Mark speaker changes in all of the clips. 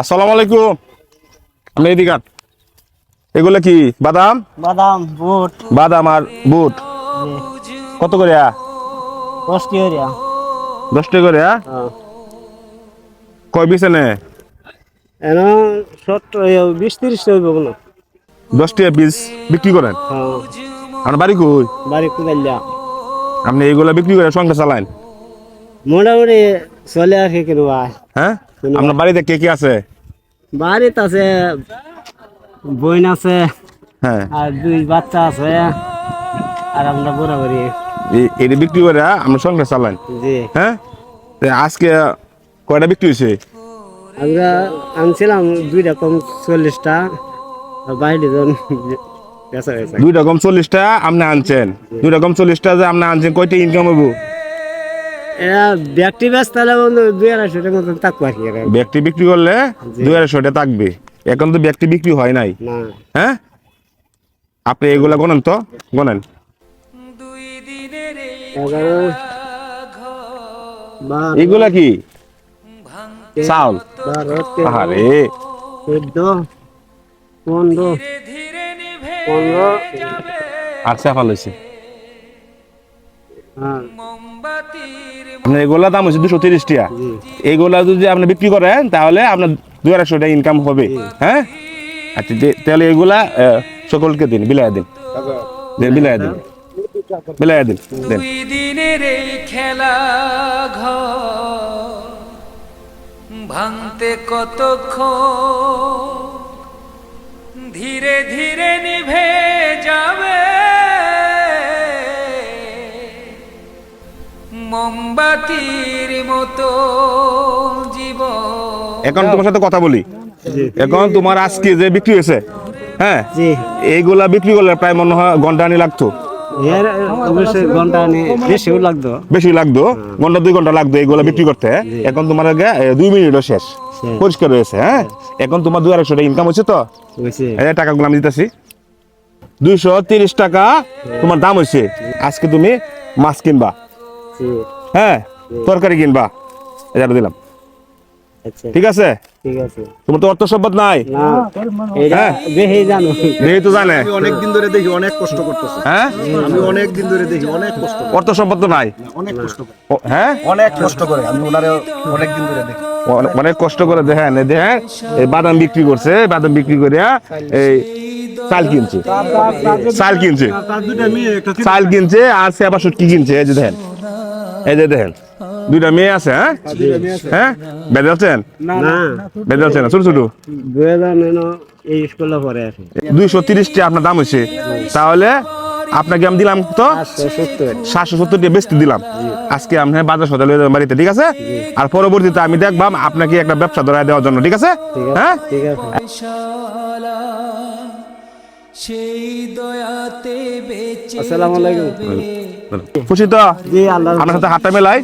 Speaker 1: আসসালামু আলাইকুম। আপনি এদিকে আন। এগুলো কি বাদাম?
Speaker 2: বাদাম, বুট।
Speaker 1: বাদাম আর বুট কত করে?
Speaker 2: 10 টাকা।
Speaker 1: 10 টাকা করে। কয় পিস এনে?
Speaker 2: এনো 20-30 টাকা হইব না।
Speaker 1: 10 টাকা পিস বিক্রি করেন?
Speaker 2: হ্যাঁ।
Speaker 1: আপনার বাড়ি কই?
Speaker 2: বাড়ি কুদাইলা।
Speaker 1: আপনি এইগুলা বিক্রি করে সংসার চালান?
Speaker 2: মোটামুটি চলে আসে কেন ভাই।
Speaker 1: হ্যাঁ, আপনার বাড়িতে কে কে আছে?
Speaker 2: বাড়িতে আছে, বোন আছে,
Speaker 1: হ্যাঁ,
Speaker 2: আর 2 বাচ্চা আছে, আর আমরা বরাবরই।
Speaker 1: এটা বিক্রি করে আমরা সংসার চালান?
Speaker 2: জি।
Speaker 1: হ্যাঁ, তো আজকে কয়টা বিক্রি হয়েছে?
Speaker 2: আমরা আনছিলাম 2 রকম 40টা, আর বাইরে জন বেচা হয়েছে।
Speaker 1: 2 রকম 40টা আপনি আনছেন। 2 রকম 40টা যে আপনি আনছেন, কয়টা ইনকাম হবো?
Speaker 2: এরা ব্যক্তি ব্যস্ত হলে বন্ধু 2-250 টাকার মতন থাকবো আর কি।
Speaker 1: ব্যক্তি বিক্রি করলে 250 টাকা থাকবে। এখন তো ব্যক্তি বিক্রি হয় নাই।
Speaker 2: না।
Speaker 1: হ্যাঁ, আপনি এগুলা গনেন তো, গনেন।
Speaker 2: 11, 12,
Speaker 1: এগুলা কি চাউল?
Speaker 2: 12,
Speaker 1: আরে
Speaker 2: 14, 15, 15।
Speaker 1: আচ্ছা, ভালো হয়েছে।
Speaker 2: হ্যাঁ।
Speaker 1: আপনার এগুলা দাম হচ্ছে 230 টাকা।
Speaker 2: জি।
Speaker 1: এগুলা যদি আপনি বিক্রি করেন তাহলে আপনার 250 টাকা ইনকাম হবে। হ্যাঁ, আচ্ছা, তাহলে এগুলা সকলকে দিন, বিলাইয়া দিন, বিলাইয়া দিন, বিলাইয়া দিন, দেন।
Speaker 3: দিনের এই খেলা ঘর ভাঙতে কতক্ষণ, ধীরে ধীরে নিভে যাবে মোমবাতির মতো জীবন।
Speaker 1: এখন তোমার সাথে কথা বলি। এখন তোমার আজকে যে বিক্রি হয়েছে, হ্যাঁ,
Speaker 2: জি।
Speaker 1: এইগুলা বিক্রি করলে প্রায় মনে হয় ঘন্টা আনি লাগতো।
Speaker 2: এর অবশ্যই ঘন্টা বেশিও লাগতো।
Speaker 1: বেশি লাগতো, ঘন্টা 2 ঘন্টা লাগতো এইগুলা বিক্রি করতে। এখন তোমার 2 মিনিটও শেষ, পরিষ্কার হয়েছে। হ্যাঁ, এখন তোমার 250 টাকা ইনকাম হচ্ছে তো। এই টাকাগুলো আমি দিতেছি, 230 টাকা তোমার দাম হয়েছে। আজকে তুমি মাছ কিনবা, হ্যাঁ, তরকারি কিনবা, এটা দিলাম।
Speaker 2: আচ্ছা,
Speaker 1: ঠিক আছে?
Speaker 2: ঠিক আছে।
Speaker 1: তোমার তো অর্থ সম্পদ নাই।
Speaker 2: না, এটা বেশি জানো।
Speaker 1: দেহি তো জানে।
Speaker 4: অনেক দিন ধরে দেখি অনেক কষ্ট করতেছে।
Speaker 1: হ্যাঁ,
Speaker 4: আমি অনেক দিন ধরে দেখি অনেক কষ্ট করে।
Speaker 1: অর্থ সম্পদ তো নাই।
Speaker 4: অনেক কষ্ট করে।
Speaker 1: হ্যাঁ,
Speaker 4: অনেক কষ্ট করে আমি ওনারে অনেক দিন ধরে দেখি।
Speaker 1: অনেক কষ্ট করে দেখেন, দেখেন এই বাদাম বিক্রি করছে, বাদাম বিক্রি করিয়া এই চাল কিনছে, চাল কিনছে, চাল কিনছে, আর সেবা সুটকি কিনছে। এই যে দেখেন, এই যে দেখেন, 2টা মেয়ে আছে। হ্যাঁ, হ্যাঁ, বেঁধে আছেন?
Speaker 2: না,
Speaker 1: বেঁধে আছেন না, ছোট ছোট।
Speaker 2: 2000 এই স্কুলে পড়ে আছে।
Speaker 1: 230 টাকা আপনার দাম হয়েছে। তাহলে আপনাকে আমি দিলাম তো
Speaker 2: 770।
Speaker 1: 770 টাকা বেচতে দিলাম। আজকে আপনি বাজার সদাই লয়ে যাবেন বাড়িতে, ঠিক আছে? আর পরবর্তীতে আমি দেখবাম আপনাকে একটা ব্যবসা ধরায় দেওয়ার জন্য, ঠিক আছে? হ্যাঁ,
Speaker 2: ঠিক আছে।
Speaker 3: শালা সেই দয়াতে বেঁচে
Speaker 2: আসসালামু আলাইকুম।
Speaker 1: খুশি তো?
Speaker 2: জি, আল্লাহ।
Speaker 1: আপনার সাথে হাতটা মেলাই,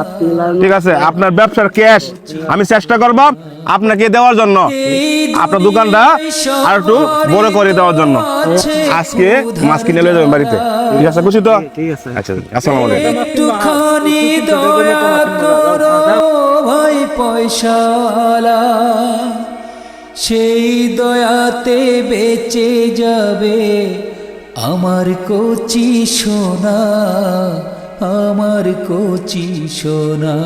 Speaker 2: আপনার
Speaker 1: ঠিক আছে? আপনার ব্যবসার ক্যাশ আমি চেষ্টা করব আপনাকে দেওয়ার জন্য, আপনার দোকানটা আর একটু বড় করে দেওয়ার জন্য। আজকে মাছ কিনে লয়ে যাবেন বাড়িতে, ঠিক আছে? খুশি তো?
Speaker 2: ঠিক আছে।
Speaker 1: আচ্ছা, আসসালামু আলাইকুম।
Speaker 3: একটুখানি দয়া করো ভাই পয়সাওয়ালা, সেই দয়াতে বেঁচে যাবে আমার কচি সোনা, আমার কচি সোনা।